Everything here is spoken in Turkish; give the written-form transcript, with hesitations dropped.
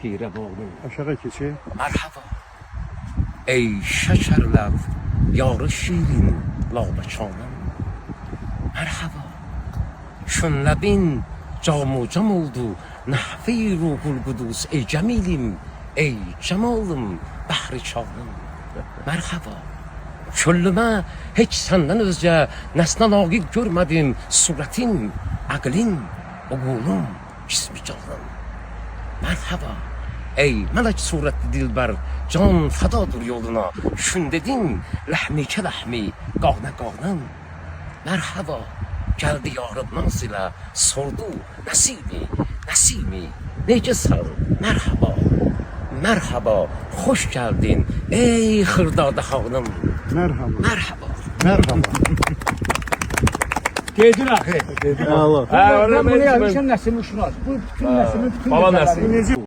Pireboğlu. Aşağı keçi. Merhaba. Ey şekerler, yarı şirin labaçanım. Merhaba. Şun labin camu cam oldu. Nahvi ruhul kudus. Ey cemilim, ey cemalım, bahri çağım. Merhaba. Çöllüme hiç senden özce nesne lagik görmedim. Suretin, aklin, oğlum, cismi canım. Merhaba. Ey melek suretli dilber, can fedadır yoluna. Şun dedin, lahmi ke lahmi, qağna qağnam. Merhaba. Geldi yarıb naz ile, sordu nesimi, necesən? Merhaba. Merhaba, hoş geldin ey hırdadı hanım. Merhaba. Merhaba. Merhaba. Dedin axı. Allah. Ben bunu yazmışam Nəsim Uşunaz. Bu bütün Nəsimin bütün Baba nəsələri. Nəsim.